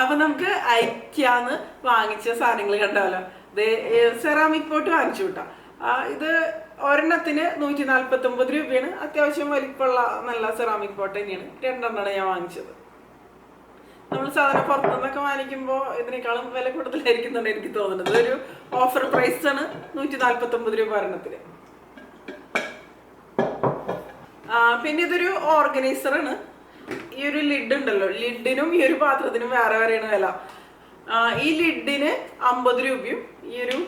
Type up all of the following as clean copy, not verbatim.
അപ്പൊ നമുക്ക് ഐക്യാന്ന് വാങ്ങിച്ച സാധനങ്ങൾ കണ്ടാലോ. സെറാമിക് പോട്ട് വാങ്ങിച്ചു കിട്ടാ. ഇത് ഒരെണ്ണത്തിന് 149 രൂപയാണ്. അത്യാവശ്യം വലിപ്പമുള്ള നല്ല സെറാമിക് പോട്ട് തന്നെയാണ്. 2 ഞാൻ വാങ്ങിച്ചത്. നമ്മൾ സാധാരണ പുറത്തുനിന്നൊക്കെ വാങ്ങിക്കുമ്പോൾ ഇതിനേക്കാളും വില കൂടുതലായിരിക്കുന്നതാണ് എനിക്ക് തോന്നുന്നത്. ഒരു ഓഫർ പ്രൈസ് ആണ് 149 രൂപ ഒരെണ്ണത്തിന്. പിന്നെ ഇതൊരു ഓർഗനൈസറാണ്. ഈ ഒരു ലിഡ് ഉണ്ടല്ലോ, ലിഡിനും ഈ ഒരു പാത്രത്തിനും വേറെ വേറെയാണ് വില. ഈ ലിഡിന് 50 രൂപയും ഈ ഒരു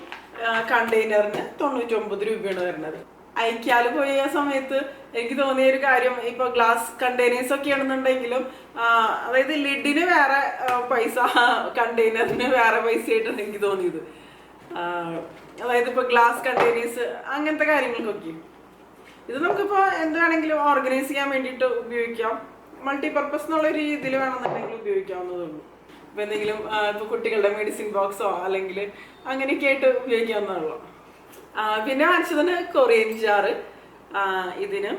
കണ്ടെയ്നറിന് 99 രൂപയാണ് വരുന്നത്. ഐക്യാല് പോയ സമയത്ത് എനിക്ക് തോന്നിയ ഒരു കാര്യം, ഇപ്പൊ ഗ്ലാസ് കണ്ടെയ്നേഴ്സ് ഒക്കെ ആണെന്നുണ്ടെങ്കിലും അതായത് ലിഡിന് വേറെ പൈസ, കണ്ടെയ്നറിന് വേറെ പൈസ ആയിട്ടാണ് എനിക്ക് തോന്നിയത്. അതായത് ഇപ്പൊ ഗ്ലാസ് കണ്ടെയ്നേഴ്സ് അങ്ങനത്തെ കാര്യങ്ങൾക്കൊക്കെ ഇത് നമുക്കിപ്പോൾ എന്ത് വേണമെങ്കിലും ഓർഗനൈസ് ചെയ്യാൻ വേണ്ടിയിട്ട് ഉപയോഗിക്കാം. മൾട്ടിപർപ്പസ് എന്നുള്ള രീതിയിൽ വേണമെന്നുണ്ടെങ്കിൽ ഉപയോഗിക്കാവുന്നതേ ഉള്ളൂ. ഇപ്പം എന്തെങ്കിലും ഇപ്പോൾ കുട്ടികളുടെ മെഡിസിൻ ബോക്സോ അല്ലെങ്കിൽ അങ്ങനെയൊക്കെ ആയിട്ട് ഉപയോഗിക്കാവുന്നതുള്ളൂ. പിന്നെ വാങ്ങിച്ചതിന് കൊറിയൻ ജാറ്. ഇതിന്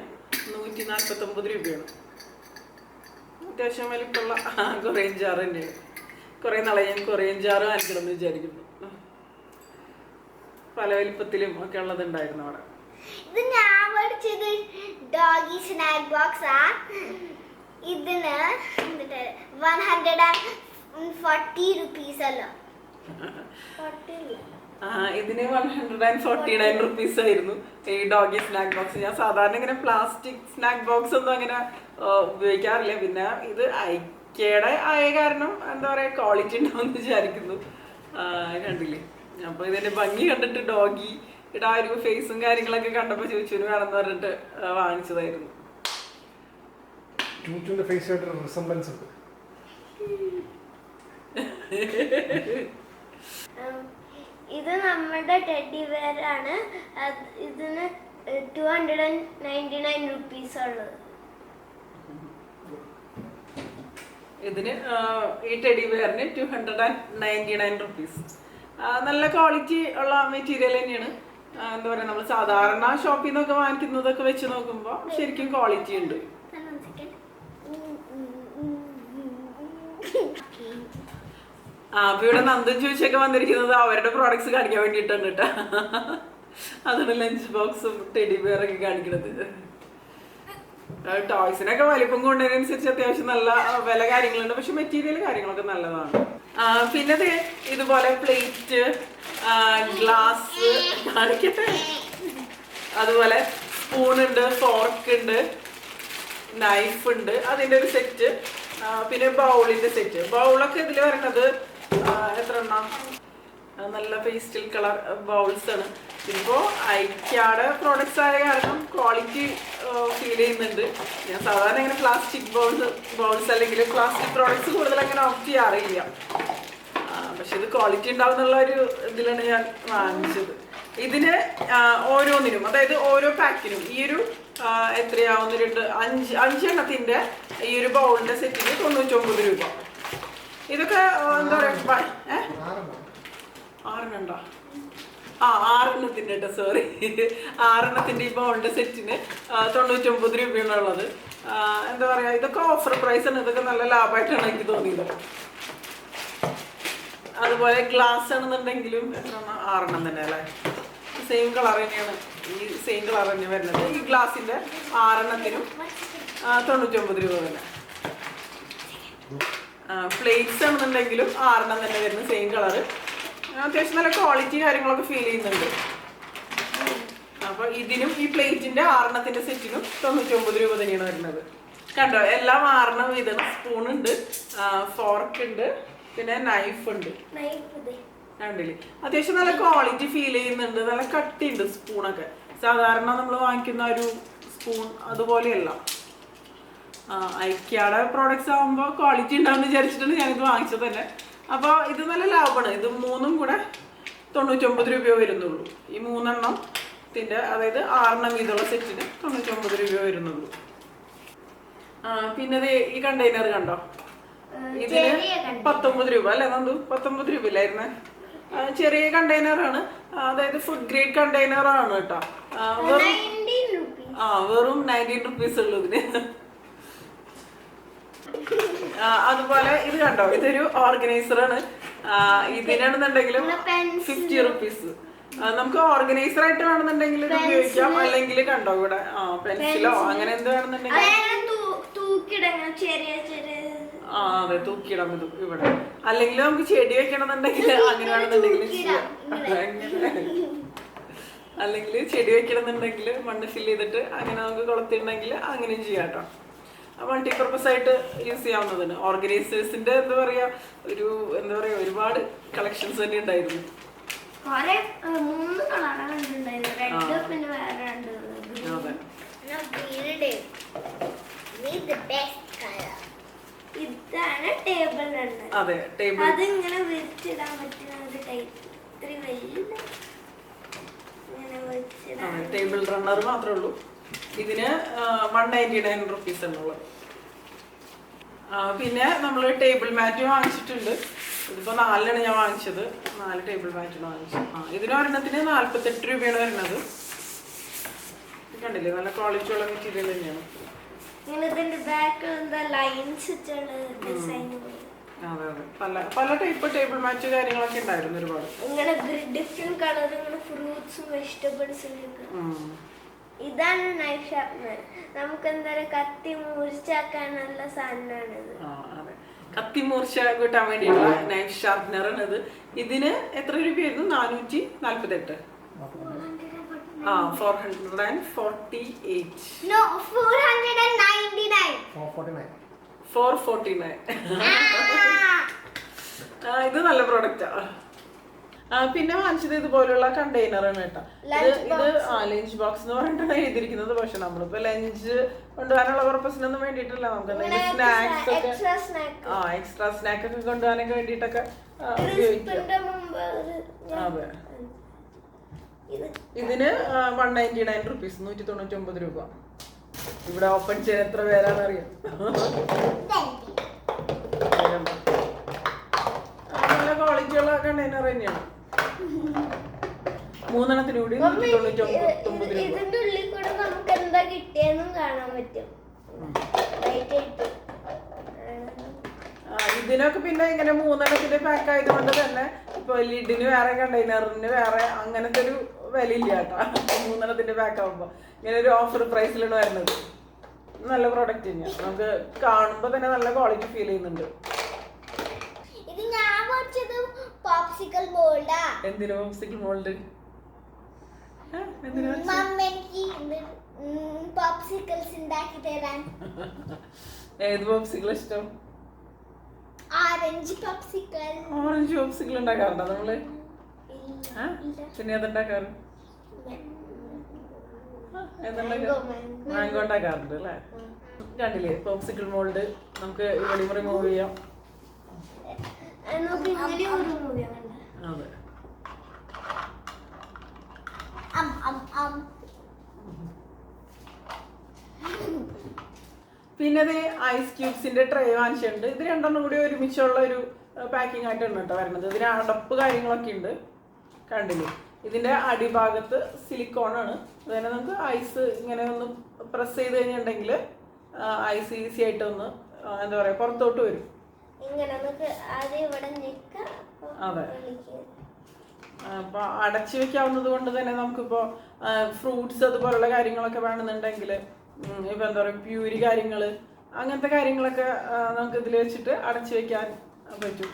149 രൂപയാണ്. അത്യാവശ്യം വലിപ്പമുള്ള കൊറിയൻ ജാറ് തന്നെയാണ്. കുറേ നാളെ ഞാൻ കൊറിയൻ ജാറ് വാങ്ങിക്കണമെന്ന് വിചാരിക്കുന്നു. പല വലിപ്പത്തിലും ഒക്കെ ഉള്ളതുണ്ടായിരുന്നു അവിടെ. ഇത് ഞാൻ പഠിച്ചത് ഡോഗി സ്നാക്ക് ബോക്സാ. ഇതിന് 140 റുപ്പീസ് അല്ല, ഇതിന് 149 റുപ്പീസ് ആയിരുന്നു ഈ ഡോഗി സ്നാക്ക് ബോക്സ്. ഞാൻ സാധാരണ ഇങ്ങനെ പ്ലാസ്റ്റിക് സ്നാക്ക് ബോക്സ് ഒന്നും അങ്ങനെ ഉപയോഗിക്കാറില്ല. പിന്നെ ഇത് ഐക്യയുടെ ആയ കാരണം എന്താ പറയുക, ക്വാളിറ്റി ഉണ്ടാവുമെന്ന് വിചാരിക്കുന്നു. കണ്ടില്ലേ? അപ്പോൾ ഇതിന്റെ ഭംഗി കണ്ടിട്ട് ഡോഗി ആ ഒരു ഫേസും കാര്യങ്ങളൊക്കെ കണ്ടപ്പോൾ ചോദിച്ചു വേണമെന്ന് പറഞ്ഞിട്ട് വാങ്ങിച്ചതായിരുന്നു. ഇത് നമ്മുടെ ടെഡി വെയർ ആണ്. ഇതിന് 299 റുപ്പീസ് ഉള്ളത്. ഇതിന് ഈ ടെഡി വെയറിന് 299 റുപ്പീസ്. നല്ല ക്വാളിറ്റി ഉള്ള മെറ്റീരിയൽ തന്നെയാണ്. എന്താ പറയുക, നമ്മൾ സാധാരണ ഷോപ്പിൽ നിന്നൊക്കെ വാങ്ങിക്കുന്നതൊക്കെ വെച്ച് നോക്കുമ്പോൾ ശരിക്കും ക്വാളിറ്റി ഉണ്ട്. അപ്പൊ ഇവിടെ നന്ദൻ ചോദിച്ചൊക്കെ വന്നിരിക്കുന്നത് അവരുടെ പ്രോഡക്ട്സ് കാണിക്കാൻ വേണ്ടിയിട്ടാണ് കേട്ടോ. അതാണ് ലഞ്ച് ബോക്സും ടെഡി ബെയറൊക്കെ കാണിക്കുന്നത്. ടോയ്സിനൊക്കെ വലിപ്പം കൊണ്ടതിനനുസരിച്ച് അത്യാവശ്യം നല്ല വില കാര്യങ്ങളുണ്ട്. പക്ഷെ മെറ്റീരിയൽ കാര്യങ്ങളൊക്കെ നല്ലതാണ്. പിന്നെ ഇതുപോലെ പ്ലേറ്റ്, ഗ്ലാസ് കാണിക്കട്ടെ. അതുപോലെ സ്പൂണുണ്ട്, ഫോർക്ക് ഉണ്ട്, നൈഫ് ഉണ്ട്, അതിൻ്റെ ഒരു സെറ്റ്. പിന്നെ ബൗളിൻ്റെ സെറ്റ്. ബൗളൊക്കെ ഇതിൽ വരുന്നത് എത്ര എണ്ണം? നല്ല പേസ്റ്റൽ കളർ ബൗൾസ് ആണ്. ഇപ്പോൾ ഐക്യയുടെ പ്രോഡക്ട്സ് ആയ കാരണം ക്വാളിറ്റി ഫീൽ ചെയ്യുന്നുണ്ട്. ഞാൻ സാധാരണ ഇങ്ങനെ പ്ലാസ്റ്റിക് ബൗൾസ് അല്ലെങ്കിൽ പ്ലാസ്റ്റിക് പ്രോഡക്ട്സ് കൂടുതൽ അങ്ങനെ ഓപ്റ്റ് ചെയ്യാറില്ല. പക്ഷെ ഇത് ക്വാളിറ്റി ഉണ്ടാവുന്നുള്ള ഒരു ഇതിലാണ് ഞാൻ വാങ്ങിച്ചത്. ഇതിന് ഓരോന്നിനും, അതായത് ഓരോ പാക്കിനും ഈ ഒരു എത്രയാവുന്ന 5 എണ്ണത്തിൻ്റെ ഈ ഒരു ബൗളിൻ്റെ സെറ്റിന് 99 രൂപ. ഇതൊക്കെ എന്താ പറയുക, 6 എണ്ണ 6 എണ്ണത്തിൻ്റെ കേട്ടോ, സോറി, 6 എണ്ണത്തിൻ്റെ ഈ ബൗളിൻ്റെ സെറ്റിന് 99 രൂപയാണുള്ളത്. എന്താ പറയുക, ഇതൊക്കെ ഓഫർ പ്രൈസ് ആണ്. ഇതൊക്കെ നല്ല ലാഭമായിട്ടാണ് എനിക്ക് തോന്നിയത്. അതുപോലെ ഗ്ലാസ് ആണെന്നുണ്ടെങ്കിലും എത്ര 6 എണ്ണം തന്നെ അല്ലേ, സെയിം കളർ തന്നെയാണ്. ഈ സെയിം കളർ തന്നെ വരുന്നത്. ഈ ഗ്ലാസിൻ്റെ 6 എണ്ണത്തിനും 99 രൂപ തന്നെ. പ്ലേറ്റ്സ് ആണെന്നുണ്ടെങ്കിലും 6 എണ്ണം തന്നെ വരുന്നത്, സെയിം കളറ്. അത്യാവശ്യം നല്ല ക്വാളിറ്റി കാര്യങ്ങളൊക്കെ ഫീൽ ചെയ്യുന്നുണ്ട്. അപ്പോൾ ഇതിനും ഈ പ്ലേറ്റിൻ്റെ 6 എണ്ണത്തിൻ്റെ സെറ്റിനും 99 രൂപ തന്നെയാണ് വരുന്നത്. കണ്ടോ, എല്ലാം 6 എണ്ണം വീതം. സ്പൂണുണ്ട്, ഫോർക്ക് ഉണ്ട്, പിന്നെ നൈഫ് ഉണ്ട്. കണ്ടില്ലേ, അത്യാവശ്യം നല്ല ക്വാളിറ്റി ഫീൽ ചെയ്യുന്നുണ്ട്. നല്ല കട്ടിയുണ്ട് സ്പൂണൊക്കെ. സാധാരണ നമ്മൾ വാങ്ങിക്കുന്ന ഒരു സ്പൂൺ അതുപോലെയല്ല. ഐക്യയുടെ പ്രോഡക്ട്സ് ആകുമ്പോൾ ക്വാളിറ്റി ഉണ്ടാവും വിചാരിച്ചിട്ടാണ് ഞാനിത് വാങ്ങിച്ചത് തന്നെ. അപ്പോൾ ഇത് നല്ല ലാഭമാണ്. ഇത് 3ഉം കൂടെ 99 രൂപയോ വരുന്നുള്ളൂ. ഈ 3 എണ്ണത്തിൻ്റെ, അതായത് 6 എണ്ണം വീതമുള്ള സെറ്റിന് 99 രൂപയോ വരുന്നുള്ളൂ. പിന്നെ ഈ കണ്ടെയ്നർ കണ്ടോ, ഇതിന് 19 രൂപ അല്ലേ നന്ദു? 19 രൂപ ഇല്ലായിരുന്നേ? ചെറിയ കണ്ടെയ്നറാണ്, അതായത് ഫുഡ് ഗ്രേഡ് കണ്ടെയ്നറാണ് കേട്ടോ. വെറും 19 റുപ്പീസ് ഉള്ളൂ ഇതിന്. അതുപോലെ ഇത് കണ്ടോ, ഇതൊരു ഓർഗനൈസർ ആണ്. ഇതിനാണെന്നുണ്ടെങ്കിലും 50 റുപ്പീസ്. നമുക്ക് ഓർഗനൈസർ ആയിട്ട് വേണമെന്നുണ്ടെങ്കിൽ ഇത് ഉപയോഗിക്കാം, അല്ലെങ്കിൽ കണ്ടോ ഇവിടെ പെൻസിലോ അങ്ങനെ എന്ത് വേണമെന്നുണ്ടെങ്കിൽ അതെ തൂക്കിയിടാം ഇത് ഇവിടെ. അല്ലെങ്കിൽ നമുക്ക് ചെടി വെക്കണമെന്നുണ്ടെങ്കിൽ അങ്ങനെ വേണമെന്നുണ്ടെങ്കിൽ ചെയ്യാം. അല്ലെങ്കിൽ ചെടി വെക്കണമെന്നുണ്ടെങ്കിൽ മണ്ണ് ഫില്ല് ചെയ്തിട്ട് അങ്ങനെ നമുക്ക് കൊളത്തിട്ടുണ്ടെങ്കിൽ അങ്ങനെയും ചെയ്യാം കേട്ടോ. മൾട്ടിപർപ്പസ് ആയിട്ട് യൂസ് ചെയ്യാവുന്നതാണ്. ഓർഗനൈസേഴ്സിന്റെ എന്താ പറയാ ഒരുപാട് കളക്ഷൻസ് തന്നെ ഉണ്ടായിരുന്നു. അതെ ടേബിൾ അതിങ്ങനെ വിരിച്ചിടാൻ പറ്റുന്ന ഒരു ടൈപ്പ്. ടേബിൾ റണ്ണർ മാത്രമേ ഉള്ളൂ. ഇതിന് 199 റുപ്പീസ് എന്നുള്ളത്. പിന്നെ നമ്മൾ ടേബിൾ മാറ്റ് വാങ്ങിച്ചിട്ടുണ്ട്. ഇതിപ്പോൾ 4 ഞാൻ വാങ്ങിച്ചത്. 4 ടേബിൾ മാറ്റ് വാങ്ങിച്ചു. ഇതിന് ഒരെണ്ണത്തിന് 48 രൂപയാണ് വരുന്നത്. കണ്ടില്ലേ, നല്ല ക്വാളിറ്റി ഉള്ള മെറ്റീരിയൽ തന്നെയാണ്. അതെ അതെ പല ടൈപ്പ് ടേബിൾ മാറ്റ് കാര്യങ്ങളൊക്കെ ഉണ്ടായിരുന്നു ഒരുപാട്. ഇതാണ് നൈഫ് ഷാർപ്പനർ. നമുക്ക് എന്തായാലും കത്തി മൂർച്ചാക്കാൻ നല്ല സാധനമാണിത്. കത്തി മൂർച്ച കിട്ടാൻ വേണ്ടിയിട്ടുള്ള നൈഫ് ഷാർപ്പനർ ആണ് ഇത്. ഇതിന് എത്ര രൂപയായിരുന്നു? 448. 448. No, 499. 449. ഇത് നല്ല പ്രോഡക്റ്റാ. പിന്നെ വാങ്ങിച്ചത് ഇതുപോലുള്ള കണ്ടെയ്നർ ആണ് കേട്ടോ. ഇത് ലഞ്ച് ബോക്സ് എന്ന് പറഞ്ഞിട്ടാണ് എഴുതിയിരിക്കുന്നത്. പക്ഷെ നമ്മളിപ്പോ ലഞ്ച് കൊണ്ടുപോകാനുള്ള പർപ്പസിനൊന്നും വേണ്ടിയിട്ടല്ല, നമുക്ക് എന്തെങ്കിലും സ്നാക്സ് ഒക്കെ എക്സ്ട്രാ സ്നാക്ക് ഒക്കെ കൊണ്ടുപോകാനൊക്കെ വേണ്ടിയിട്ടൊക്കെ ഉപയോഗിക്കാം. അതെ ഇതിന് 199 റുപ്പീസ്, 199 രൂപ. ഇവിടെ ഓപ്പൺ ചെയ്യാൻ എത്ര പേരാണ് അറിയാം. നല്ല ക്വാളിറ്റിയുള്ള കണ്ടെയ്നർ തന്നെയാണ്. 3 കൂടി 199 രൂപ. ഇതിന്റെ ഉള്ളിൽ കൂടെ നമുക്ക് എന്താ കിട്ടിയെന്നും കാണാൻ പറ്റും. ഇതിനൊക്കെ പിന്നെ ഇങ്ങനെ 3 പാക്ക് ആയതുകൊണ്ട് തന്നെ ഇപ്പൊ ലിഡിന് വേറെ കണ്ടെയ്നറിന് വേറെ അങ്ങനത്തെ ഒരു വില ഇല്ല കേട്ടോ. 3 പാക്ക് ആകുമ്പോ ഇങ്ങനെ ഒരു ഓഫർ പ്രൈസിലാണ് വരുന്നത്. നല്ല പ്രോഡക്റ്റ് തന്നെയാണ്. നമുക്ക് കാണുമ്പോ തന്നെ നല്ല ക്വാളിറ്റി ഫീൽ ചെയ്യുന്നുണ്ട്. ഇത് ഞാൻ വാങ്ങിച്ചത് പോപ്സിക്കിൾ മോൾഡാ. എന്തിനാ പോപ്സിക്കിൾ മോൾഡ്? മമ്മിക്ക് പോപ്സിക്കിൾസ് ഉണ്ടാക്കി തരാൻ. ഏത് പോപ്സിക്കിൾ ഇഷ്ടം? Orange popsicle. ഓറഞ്ച് പോപ്സിക്കിൾ ഉണ്ടാക്കാറുണ്ടോ നമ്മള്? പിന്നെ ഏതുണ്ടാക്കാറ്? മാംഗോ ഉണ്ടാക്കാറുണ്ട് അല്ലേ? കണ്ടില്ലേ പോപ്സിക്കിൾ മോൾഡ് നമുക്ക് ഇവിടെ റിമൂവ് ചെയ്യാം. അതെ പിന്നെ അത് ഐസ് ക്യൂബ്സിന്റെ ട്രേ വാങ്ങിച്ചിട്ടുണ്ട്. ഇത് 2 കൂടി ഒരുമിച്ചുള്ള ഒരു പാക്കിംഗ് ആയിട്ടാണ് കേട്ടോ വരുന്നത്. ഇതിന് അടപ്പ് കാര്യങ്ങളൊക്കെ ഉണ്ട്. കണ്ടില്ലേ, ഇതിന്റെ അടിഭാഗത്ത് സിലിക്കോണാണ്. അതുതന്നെ നമുക്ക് ഐസ് ഇങ്ങനെ ഒന്ന് പ്രസ് ചെയ്ത് കഴിഞ്ഞിട്ടുണ്ടെങ്കിൽ ഐസ് ഈസി ആയിട്ട് ഒന്ന് എന്താ പറയാ പുറത്തോട്ട് വരും. അതെ അപ്പൊ അടച്ചു വെക്കാവുന്നത് കൊണ്ട് തന്നെ നമുക്കിപ്പോ ഫ്രൂട്ട്സ് അതുപോലുള്ള കാര്യങ്ങളൊക്കെ വേണമെന്നുണ്ടെങ്കിൽ ഇപ്പൊ എന്താ പറയാ പ്യൂരി കാര്യങ്ങള് അങ്ങനത്തെ കാര്യങ്ങളൊക്കെ നമുക്ക് ഇതിൽ വെച്ചിട്ട് അടച്ചു വെക്കാൻ പറ്റും.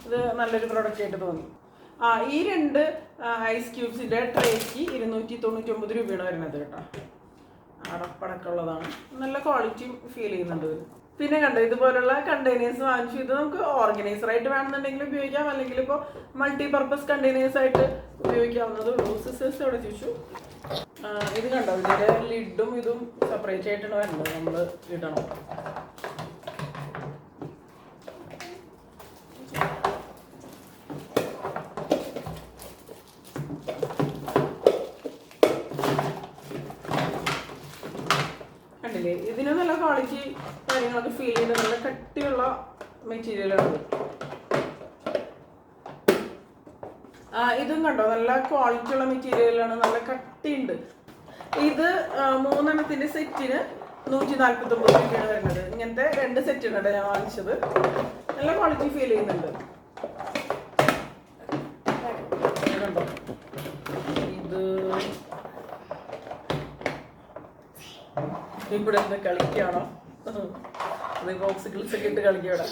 ഇത് നല്ലൊരു പ്രൊഡക്റ്റ് ആയിട്ട് തോന്നി. ഈ 2 ഐസ് ക്യൂബ്സിന്റെ ട്രേക്ക് 299 രൂപയാണ് വരുന്നത് കേട്ടോ. അടപ്പടക്കമുള്ളതാണ്. നല്ല ക്വാളിറ്റിയും ഫീൽ ചെയ്യുന്നുണ്ട്. പിന്നെ കണ്ടോ ഇതുപോലുള്ള കണ്ടെയ്നേഴ്സ് വാങ്ങിച്ചു. ഇത് നമുക്ക് ഓർഗനൈസർ ആയിട്ട് വേണമെന്നുണ്ടെങ്കിൽ ഉപയോഗിക്കാം, അല്ലെങ്കിൽ ഇപ്പോൾ മൾട്ടിപർപ്പസ് കണ്ടെയ്നേഴ്സ് ആയിട്ട് ഉപയോഗിക്കാവുന്നത് ഉള്ളൂ. സിസേഴ്സ് അവിടെ ചോദിച്ചു. ഇത് കണ്ടോ ഇതിന്റെ ലിഡും ഇതും സെപ്പറേറ്റ് ആയിട്ടാണ് വരുന്നത്. നമ്മൾ ഇടണം. കണ്ടില്ലേ, ഇതിന് നല്ല ക്വാളിറ്റി കാര്യങ്ങളൊക്കെ ഫീൽ ചെയ്ത് നല്ല കട്ടിയുള്ള മെറ്റീരിയലാണ്. ഇതും കണ്ടോ നല്ല ക്വാളിറ്റി ഉള്ള മെറ്റീരിയലാണ്, നല്ല കട്ടിയുണ്ട്. ഇത് 3 സെറ്റിന് 149 രൂപയാണ് വരുന്നത്. ഇങ്ങനത്തെ 2 സെറ്റ് ഉണ്ട് ഞാൻ വാങ്ങിച്ചത്. നല്ല ക്വാളിറ്റി ഫീൽ ചെയ്യുന്നുണ്ട്. കണ്ടോ, ഇത് ഇവിടെ എന്താ കളിക്കുകയാണോ? അത് ബോക്സിക്കിൾസ് ഒക്കെ ഇട്ട് കളിക്കുക ഇവിടെ.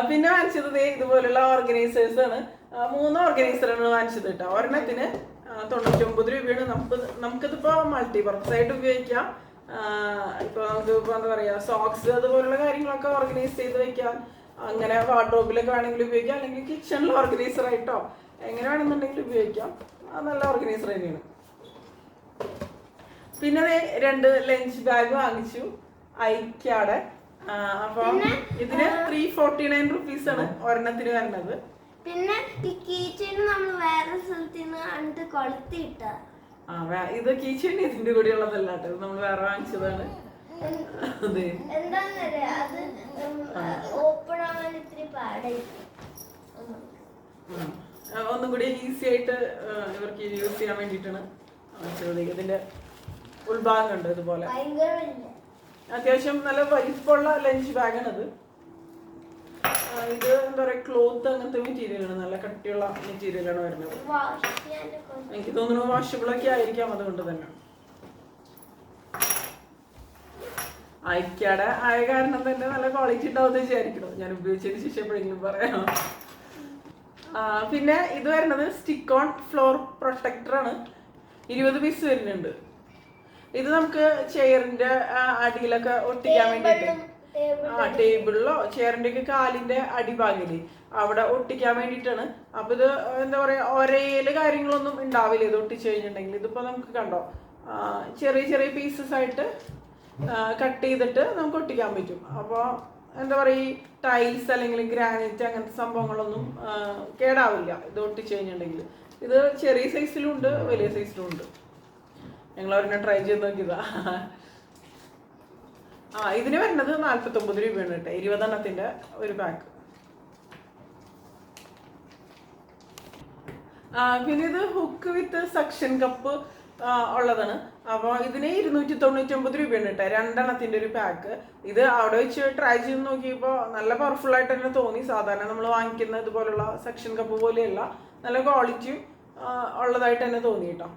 പിന്നെ വാങ്ങിച്ചത് ഇതുപോലുള്ള ഓർഗനൈസേഴ്സ് ആണ്. 3 ഓർഗനൈസറാണ് വാങ്ങിച്ചത് കേട്ടോ. ഒരെണ്ണത്തിന് 99 രൂപയാണ്. നമുക്കിതിപ്പോ മൾട്ടിപർപ്പസ് ആയിട്ട് ഉപയോഗിക്കാം. ഇപ്പൊ നമുക്ക് എന്താ പറയാ, സോക്സ് അതുപോലുള്ള കാര്യങ്ങളൊക്കെ ഓർഗനൈസ് ചെയ്ത് വെക്കാം. അങ്ങനെ വാർഡ്രോബിലൊക്കെ വേണമെങ്കിൽ ഉപയോഗിക്കാം, അല്ലെങ്കിൽ കിച്ചണിൽ ഓർഗനൈസർ ആയിട്ടോ എങ്ങനെ വേണമെന്നുണ്ടെങ്കിൽ ഉപയോഗിക്കാം. നല്ല ഓർഗനൈസർ തന്നെയാണ്. പിന്നെ 2 ലഞ്ച് ബാഗ് വാങ്ങിച്ചു ഐക്യയുടെ. അപ്പൊ ഇതിന് 349 റുപ്പീസ് ആണ് ഒരെണ്ണത്തിന് വരുന്നത്. പിന്നെ ഈ കീച്ചെയിൻ നമ്മൾ വേറെ സ്ഥലത്ത് നിന്ന് കൊളുത്തിട്ട. ഇത് കീച്ചെയിൻ ഇതിന്റെ കൂടെ ഉള്ളതല്ല കേട്ടോ, ഇത് നമ്മൾ വേറെ വാങ്ങിച്ചതാണ്. എന്താന്നറിയാ, അത് ഓപ്പൺ ആവാൻ ഇത്തിരി പാടായി. ഒന്നും കൂടി ഈസി ആയിട്ട് ഇവർക്ക് യൂസ് ചെയ്യാൻ വേണ്ടിയിട്ടാണ് വാങ്ങിച്ചത്. ഇതിന്റെ ഉൾഭാഗം ഉണ്ട് ഇതുപോലെ. അത്യാവശ്യം നല്ല വലിപ്പമുള്ള ലഞ്ച് ബാഗാണിത്. ഇത് എന്താ പറയാ, ക്ലോത്ത് അങ്ങനത്തെ മെറ്റീരിയലാണ്, നല്ല കട്ടിയുള്ള മെറ്റീരിയലാണ് വരുന്നത്. എനിക്ക് തോന്നുന്നു വാഷബിൾ ഒക്കെ ആയിരിക്കാം, അതുകൊണ്ട് തന്നെ. ഐക്യയുടെ ആയ കാരണം തന്നെ നല്ല ക്വാളിറ്റി ഉണ്ടാവുമെന്ന് വിചാരിക്കണം. ഞാൻ ഉപയോഗിച്ചതിന് ശേഷം എപ്പോഴെങ്കിലും പറയാം. പിന്നെ ഇത് വരുന്നത് സ്റ്റിക്ക് ഓൺ ഫ്ലോർ പ്രൊട്ടക്ടർ ആണ്. 20 പീസ് വരുന്നുണ്ട്. ഇത് നമുക്ക് ചെയറിന്റെ അടിയിലൊക്കെ ഒട്ടിക്കാൻ വേണ്ടിയിട്ട്, ടേബിളിലോ ചെയറിന്റെ ഒക്കെ കാലിന്റെ അടിഭാഗില് അവിടെ ഒട്ടിക്കാൻ വേണ്ടിയിട്ടാണ്. അപ്പൊ ഇത് എന്താ പറയാ, ഒരേല് കാര്യങ്ങളൊന്നും ഉണ്ടാവില്ല ഇത് ഒട്ടിച്ചു കഴിഞ്ഞിട്ടുണ്ടെങ്കിൽ. ഇതിപ്പോ നമുക്ക് കണ്ടോ, ചെറിയ ചെറിയ പീസസ് ആയിട്ട് കട്ട് ചെയ്തിട്ട് നമുക്ക് ഒട്ടിക്കാൻ പറ്റും. അപ്പോൾ എന്താ പറയുക, ഈ ടൈൽസ് അല്ലെങ്കിൽ ഗ്രാനൈറ്റ് അങ്ങനത്തെ സംഭവങ്ങളൊന്നും കേടാവില്ല ഇത് ഒട്ടിച്ചു കഴിഞ്ഞിട്ടുണ്ടെങ്കിൽ. ഇത് ചെറിയ സൈസിലും ഉണ്ട്, വലിയ സൈസിലും ഉണ്ട്. ഞങ്ങൾ ഒരെണ്ണം ട്രൈ ചെയ്ത് നോക്കിയതാ. ഇതിന് വരുന്നത് 49 രൂപയാണ് കേട്ടോ, 20 എണ്ണത്തിന്റെ ഒരു പാക്ക്. പിന്നെ ഇത് ഹുക്ക് വിത്ത് സക്ഷൻ കപ്പ് ഉള്ളതാണ്. അപ്പോൾ ഇതിന് 299 രൂപയാണ് കേട്ടോ, 2 എണ്ണത്തിന്റെ ഒരു പാക്ക്. ഇത് അവിടെ വെച്ച് ട്രൈ ചെയ്ത് നോക്കിയപ്പോൾ നല്ല പവർഫുൾ ആയിട്ട് തന്നെ തോന്നി. സാധാരണ നമ്മൾ വാങ്ങിക്കുന്ന ഇതുപോലുള്ള സെക്ഷൻ കപ്പ് പോലെയല്ല, നല്ല ക്വാളിറ്റിയും ഉള്ളതായിട്ട് തന്നെ തോന്നി കേട്ടോ.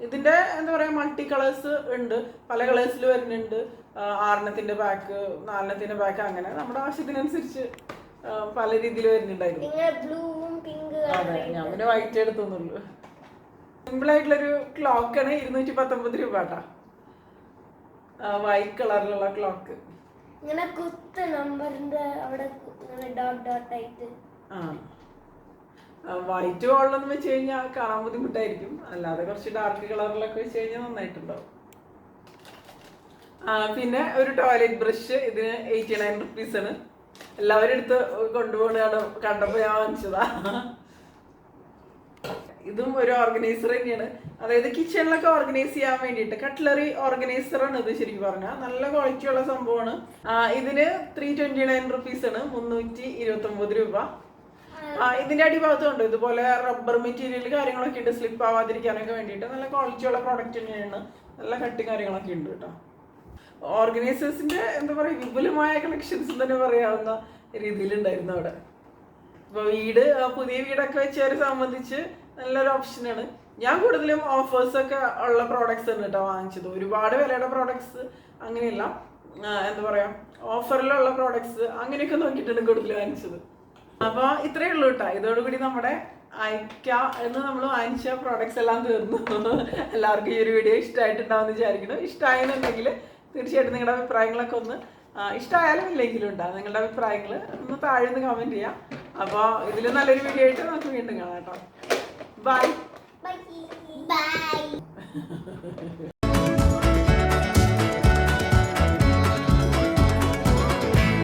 ഇതിന്റെ എന്താ പറയാ, മൾട്ടി കളേഴ്സ് ഉണ്ട്, പല കളേഴ്സിൽ വരുന്നുണ്ട്. 6 എണ്ണത്തിന്റെ പാക്ക്, 4 എണ്ണത്തിന്റെ പാക്ക്, അങ്ങനെ നമ്മുടെ ആവശ്യത്തിനനുസരിച്ച് പല രീതിയിൽ വരുന്നുണ്ടായിരുന്നു. അതെ, ഞാൻ പിന്നെ വൈറ്റ് എടുത്തോന്നുള്ളൂ. സിമ്പിൾ ആയിട്ടുള്ളൊരു ക്ലോക്കാണ്. 219 രൂപ കേട്ടാ, വൈറ്റ് കളറിലുള്ള ക്ലോക്ക്. വൈറ്റ് ഗോൾഡൊന്നും വെച്ച് കഴിഞ്ഞാൽ കാണാൻ ബുദ്ധിമുട്ടായിരിക്കും. അല്ലാതെ കുറച്ച് ഡാർക്ക് കളറിലൊക്കെ വെച്ച് കഴിഞ്ഞാൽ നന്നായിട്ടുണ്ടാവും. പിന്നെ ഒരു ടോയ്ലറ്റ് ബ്രഷ്, ഇതിന് 89 റുപ്പീസ് ആണ്. എല്ലാവരും എടുത്ത് കൊണ്ടുപോകണ കണ്ടപ്പോൾ ഞാൻ വാങ്ങിച്ചതാ. ഇതും ഒരു ഓർഗനൈസർ തന്നെയാണ്. അതായത് കിച്ചണിലൊക്കെ ഓർഗനൈസ് ചെയ്യാൻ വേണ്ടിയിട്ട് കട്ട്ലറി ഓർഗനൈസർ ആണ് ഇത്. ശരിക്കും പറഞ്ഞാൽ നല്ല ക്വാളിറ്റി ഉള്ള സംഭവമാണ്. ഇതിന് 329 റുപ്പീസ് ആണ്, 329 രൂപ. ഇതിന്റെ അടിഭാഗത്തുണ്ട് ഇതുപോലെ റബ്ബർ മെറ്റീരിയൽ കാര്യങ്ങളൊക്കെ ഉണ്ട്, സ്ലിപ്പ് ആവാതിരിക്കാനൊക്കെ വേണ്ടിയിട്ട്. നല്ല ക്വാളിറ്റി ഉള്ള പ്രോഡക്റ്റ് തന്നെയാണ്, നല്ല കട്ടി കാര്യങ്ങളൊക്കെ ഉണ്ട് കേട്ടോ. ഓർഗനൈസേഴ്സിന്റെ എന്താ പറയുക, വിപുലമായ കളക്ഷൻസ് തന്നെ പറയാവുന്ന രീതിയിലുണ്ടായിരുന്നു അവിടെ. ഇപ്പൊ പുതിയ വീടൊക്കെ വെച്ചവരെ സംബന്ധിച്ച് നല്ലൊരു ഓപ്ഷനാണ്. ഞാൻ കൂടുതലും ഓഫേഴ്സ് ഒക്കെ ഉള്ള പ്രോഡക്ട്സ് ആണ് കേട്ടോ വാങ്ങിച്ചത്. ഒരുപാട് വിലയുടെ പ്രോഡക്ട്സ് അങ്ങനെയല്ല, എന്താ പറയാ, ഓഫറിലുള്ള പ്രോഡക്ട്സ് അങ്ങനെയൊക്കെ നോക്കിയിട്ടാണ് കൂടുതൽ വാങ്ങിച്ചത്. അപ്പൊ ഇത്രയേ ഉള്ളൂ കേട്ടോ. ഇതോടുകൂടി നമ്മുടെ IKEA എന്ന് നമ്മൾ വാങ്ങിച്ച പ്രോഡക്ട്സ് എല്ലാം തീർന്നു. എല്ലാവർക്കും ഈ ഒരു വീഡിയോ ഇഷ്ടമായിട്ടുണ്ടാവും വിചാരിക്കുന്നു. ഇഷ്ടമായെന്നുണ്ടെങ്കിൽ തീർച്ചയായിട്ടും നിങ്ങളുടെ അഭിപ്രായങ്ങളൊക്കെ ഒന്ന്, ഇഷ്ടമായാലും ഇല്ലെങ്കിലും ഉണ്ടാവും, നിങ്ങളുടെ അഭിപ്രായങ്ങൾ ഒന്ന് താഴെ നിന്ന് കമന്റ് ചെയ്യാം. അപ്പോൾ ഇതിൽ നല്ലൊരു വീഡിയോ ആയിട്ട് നമുക്ക് വീണ്ടും കാണാം കേട്ടോ. ബൈ.